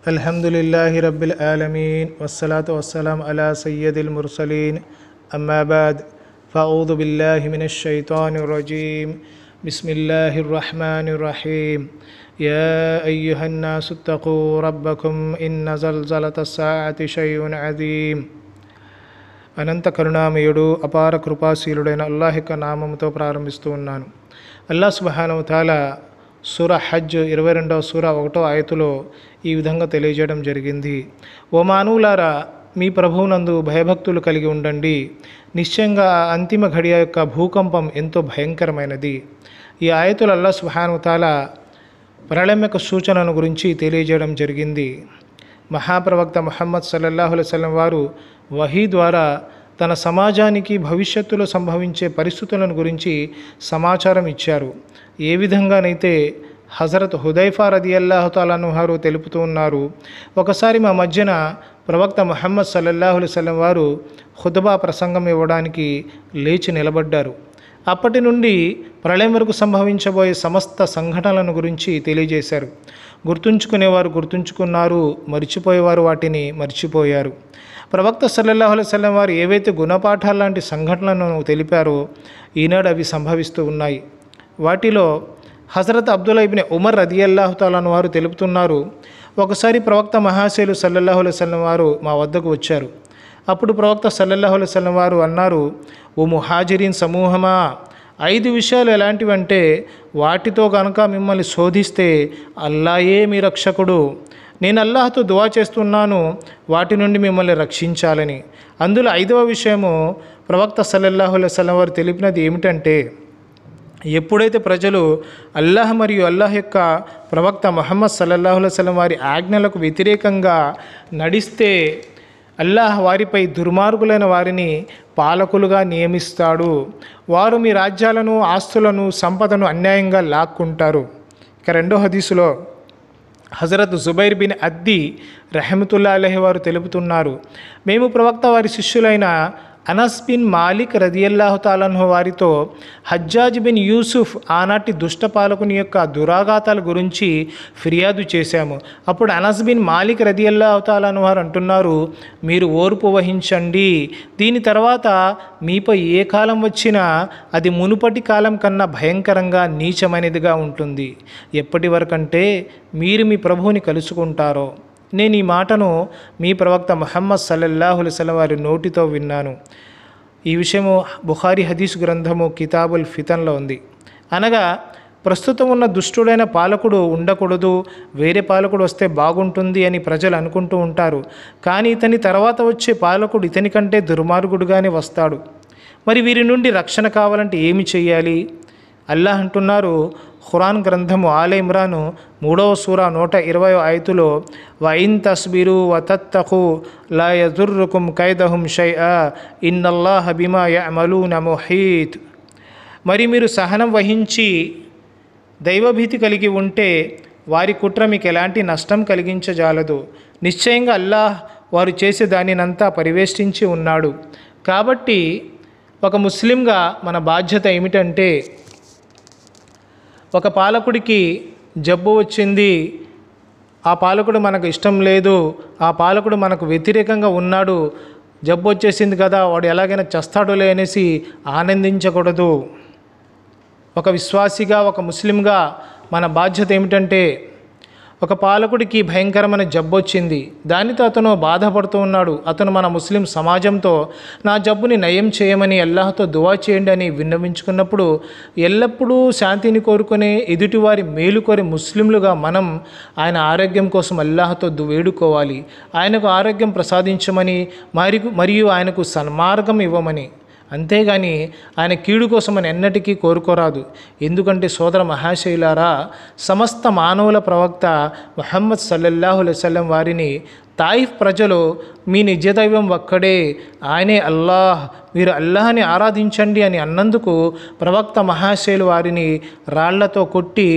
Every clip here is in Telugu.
అల్హమ్దులిల్లాహి రబ్బిల్ ఆలమీన్ వస్సలాతు వస్సలాం అలా సయ్యదిల్ ముర్సలీన్ అమ్మా బాద్ ఫఅఊదు బిల్లాహి మినష్ షైతానిర్ రజీం బిస్మిల్లాహిర్ రహ్మానిర్ రహీం యా అయ్యుహన్నాసు తఖూ రబ్బకుం ఇన్న జల్జలతస్ సాఅతి షైఉన్ అజీం. అనంత కరుణామయుడు అపార కృపాశీలుడైన అల్లాహ్ యొక్క నామముతో ప్రారంభిస్తూ ఉన్నాను. అల్లాహ్ సుబ్హానహు వ తఆలా సూరా హజ్ 22వ సూరా 1వ ఆయతులో ఈ విధంగా తెలియజేయడం జరిగింది. ఓ మానవులారా, మీ ప్రభువునందు భయభక్తులు కలిగి ఉండండి. నిశ్చయంగా అంతిమ ఘడియ యొక్క భూకంపం ఎంతో భయంకరమైనది. ఈ ఆయతులు అల్లాహ్ సుబ్హానహు వ తఆలా ప్రళయం యొక్క సూచనను గురించి తెలియజేయడం జరిగింది. మహాప్రవక్త ముహమ్మద్ సల్లల్లాహు అలైహి వసల్లం వారు వహీ ద్వారా తన సమాజానికి భవిష్యత్తులో సంభవించే పరిస్థితులను గురించి సమాచారం ఇచ్చారు. ఏ విధంగానైతే హజరత్ హుదైఫా రదియల్లాహు తఆలా అన్హు వారు తెలుపుతూ ఉన్నారు, ఒకసారి మా మధ్యన ప్రవక్త ముహమ్మద్ సల్లల్లాహు అలైహి వసల్లం వారు ఖుతుబా ప్రసంగం ఇవ్వడానికి లేచి నిలబడ్డారు. అప్పటి నుండి ప్రళయం వరకు సంభవించబోయే సమస్త సంఘటనలను గురించి తెలియజేశారు. గుర్తుంచుకునేవారు గుర్తుంచుకున్నారు, మర్చిపోయేవారు వాటిని మర్చిపోయారు. ప్రవక్త సల్లల్లాహు అలైహి వసల్లం వారు ఏవైతే గుణపాఠాలు లాంటి సంఘటనలను తెలిపారో ఈనాడు అవి సంభవిస్తూ ఉన్నాయి. వాటిలో హజరత్ అబ్దుల్లా ఇబ్న్ ఉమర్ రదియల్లాహు తఆలా అన్హు వారు తెలుపుతున్నారు, ఒకసారి ప్రవక్త మహాశయులు సల్లల్లాహు అలైహి వసల్లం వారు మా వద్దకు వచ్చారు. అప్పుడు ప్రవక్త సల్లల్లాహు అలైహి వసల్లం వారు అన్నారు, ఓ ముహాజిరీన్ సమూహమా, 5 విషయాలు ఎలాంటివంటే వాటితో కనుక మిమ్మల్ని శోధిస్తే అల్లాయే మీ రక్షకుడు. నేను అల్లాహ్తో దువా చేస్తున్నాను వాటి నుండి మిమ్మల్ని రక్షించాలని. అందులో 5వ విషయము ప్రవక్త సల్లల్లాహు అలైహి వసల్లం వారు తెలిపినది ఏమిటంటే, ఎప్పుడైతే ప్రజలు అల్లాహ్ మరియు అల్లాహ్ యొక్క ప్రవక్త ముహమ్మద్ సల్లల్లాహు అలైహి వసల్లం వారి ఆజ్ఞలకు వ్యతిరేకంగా నడిస్తే అల్లాహ్ వారిపై దుర్మార్గులైన వారిని పాలకులుగా నియమిస్తాడు. వారు మీ రాజ్యాలను, ఆస్తులను, సంపదను అన్యాయంగా లాక్కుంటారు. ఇక 2వ హదీసులో హజరత్ జుబైర్ బిన్ అద్ది రహమతుల్లాహి అలైహి వారు తెలుపుతున్నారు, మేము ప్రవక్త వారి శిష్యులైన అనస్ బిన్ మాలిక్ రదియల్లాహు తఆలా అన్హు వారితో హజ్జాజ్ బిన్ యూసుఫ్ ఆనాటి దుష్టపాలకుని యొక్క దురాఘాతాల గురించి ఫిర్యాదు చేశాము. అప్పుడు అనస్ బిన్ మాలిక్ రదియల్లాహు తఆలా అన్హు వారు అంటున్నారు, మీరు ఓర్పు వహించండి. దీని తర్వాత మీపై ఏ కాలం వచ్చినా అది మునుపటి కాలం కన్నా భయంకరంగా నీచమైనదిగా ఉంటుంది. ఎప్పటి వరకంటే మీరు మీ ప్రభువుని కలుసుకుంటారో. నేను ఈ మాటను మీ ప్రవక్త ముహమ్మద్ సల్లల్లాహు అలైహి వసల్లం వారి నోటితో విన్నాను. ఈ విషయము బుఖారీ హదీస్ గ్రంథము కితాబుల్ ఫితన్లో ఉంది. అనగా ప్రస్తుతం ఉన్న దుష్టుడైన పాలకుడు ఉండకూడదు, వేరే పాలకుడు వస్తే బాగుంటుంది అని ప్రజలు అనుకుంటూ ఉంటారు. కానీ ఇతని తర్వాత వచ్చే పాలకుడు ఇతని కంటే దుర్మార్గుడుగానే వస్తాడు. మరి వీరి నుండి రక్షణ కావాలంటే ఏమి చేయాలి? అల్లాహ్ అంటున్నారు, ఖురాన్ గ్రంథము ఆల్ ఇమ్రాన్ 3వ సూరా 120వ ఆయతులో, వ ఇన్ తస్బిరు వ తత్తఖు లా యదుర్రుకుం కైదహుం షైఆ ఇన్నల్లాహ బిమా యఅమలూన ముహీత్. మరి మీరు సహనం వహించి దైవభీతి కలిగి ఉంటే వారి కుట్ర మీకు ఎలాంటి నష్టం కలిగించజాలదు. నిశ్చయంగా అల్లాహ్ వారు చేసే దానినంతా పరివేష్టించి ఉన్నాడు. కాబట్టి ఒక ముస్లింగా మన బాధ్యత ఏమిటంటే, ఒక పాలకుడికి జబ్బు వచ్చింది, ఆ పాలకుడు మనకు ఇష్టం లేదు, ఆ పాలకుడు మనకు వ్యతిరేకంగా ఉన్నాడు, జబ్బు వచ్చేసింది కదా వాడు ఎలాగైనా చస్తాడులే అనేసి ఆనందించకూడదు. ఒక విశ్వాసిగా, ఒక ముస్లింగా మన బాధ్యత ఏమిటంటే, ఒక పాలకుడికి భయంకరమైన జబ్బు వచ్చింది, దానితో అతను బాధపడుతూ ఉన్నాడు. అతను మన ముస్లిం సమాజంతో నా జబ్బుని నయం చేయమని అల్లాహ్తో దువా చేయండి అని విన్నవించుకున్నప్పుడు, ఎల్లప్పుడూ శాంతిని కోరుకునే ఎదుటివారి మేలు కోరే ముస్లింలుగా మనం ఆయన ఆరోగ్యం కోసం అల్లాహ్తో వేడుకోవాలి. ఆయనకు ఆరోగ్యం ప్రసాదించమని మరియు ఆయనకు సన్మార్గం ఇవ్వమని. అంతేగాని ఆయన కీడు కోసం అని ఎన్నటికీ కోరుకోరాదు. ఎందుకంటే సోదర మహాశైలారా, సమస్త మానవుల ప్రవక్త ముహమ్మద్ సల్లల్లాహు అలైహి వసల్లం వారిని తాయిఫ్ ప్రజలు మీ నిజదైవం ఒక్కడే, ఆయనే అల్లాహ్, మీరు అల్లాహ్ని ఆరాధించండి అని అన్నందుకు ప్రవక్త మహాశయులు వారిని రాళ్లతో కొట్టి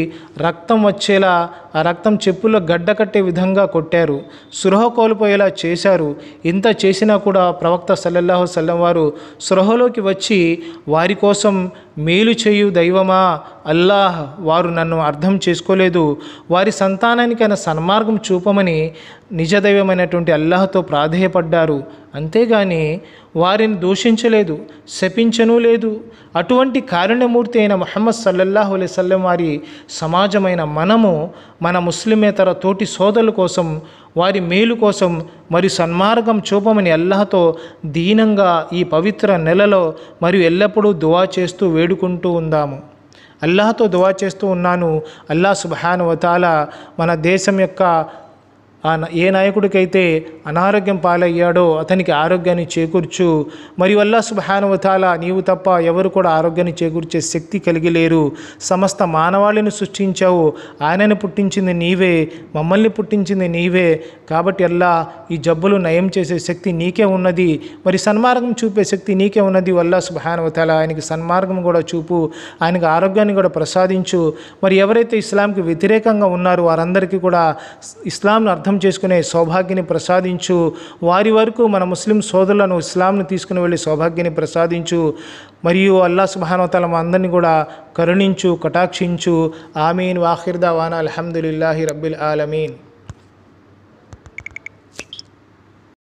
రక్తం వచ్చేలా, ఆ రక్తం చెప్పుల్లో గడ్డ కట్టే విధంగా కొట్టారు, స్పృహ కోల్పోయేలా చేశారు. ఇంత చేసినా కూడా ప్రవక్త సల్లల్లాహు అలైహి వసల్లం వారు స్పృహలోకి వచ్చి వారి కోసం మేలు చేయు దైవమా అల్లాహ్, వారు నన్ను అర్థం చేసుకోలేదు, వారి సంతానానికైనా సన్మార్గం చూపమని నిజదైవమైనటువంటి అల్లాహ్తో ప్రాధేయపడ్డారు, అంతేగాని వారిని దూషించలేదు, శపించను లేదు. అటువంటి కారుణ్యమూర్తి అయిన ముహమ్మద్ సల్లల్లాహు అలైహి వసల్లం వారి సమాజమైన మనము మన ముస్లిమేతర తోటి సోదరుల కోసం, వారి మేలు కోసం మరియు సన్మార్గం చూపమని అల్లాహ్తో దీనంగా ఈ పవిత్ర నెలలో మరియు ఎల్లప్పుడూ దువా చేస్తూ వేడుకుంటూ ఉందాము. అల్లాహ్తో దువా చేస్తూ ఉన్నాను, అల్లాహ్ సుబ్హానహు వ తఆలా మన దేశం యొక్క ఏ నాయకుడికైతే అనారోగ్యం పాలయ్యాడో అతనికి ఆరోగ్యాన్ని చేకూర్చు. మరియు అల్లాహ్ సుబ్హానహు వ తఆలా నీవు తప్ప ఎవరు కూడా ఆరోగ్యాన్ని చేకూర్చే శక్తి కలిగి లేరు. సమస్త మానవాళిని సృష్టించావు, ఆయనని పుట్టించింది నీవే, మమ్మల్ని పుట్టించింది నీవే. కాబట్టి అల్లాహ్ ఈ జబ్బులు నయం చేసే శక్తి నీకే ఉన్నది, మరి సన్మార్గం చూపే శక్తి నీకే ఉన్నది. అల్లాహ్ సుబ్హానహు వ తఆలా ఆయనకి సన్మార్గం కూడా చూపు, ఆయనకు ఆరోగ్యాన్ని కూడా ప్రసాదించు. మరి ఎవరైతే ఇస్లాంకి వ్యతిరేకంగా ఉన్నారో వారందరికీ కూడా ఇస్లాంను అర్థం చేసుకునే సౌభాగ్యాన్ని ప్రసాదించు. వారి వరకు మన ముస్లిం సోదరులను ఇస్లాంను తీసుకుని వెళ్ళి సౌభాగ్యాన్ని ప్రసాదించు. మరియు అల్లాహ్ సుబ్హానహు వ తఆలా మా అందరినీ కూడా కరుణించు, కటాక్షించు. ఆమీన్. వాఖిర్ దావానా అల్హమ్దులిల్లాహి రబ్బిల్ ఆలమీన్.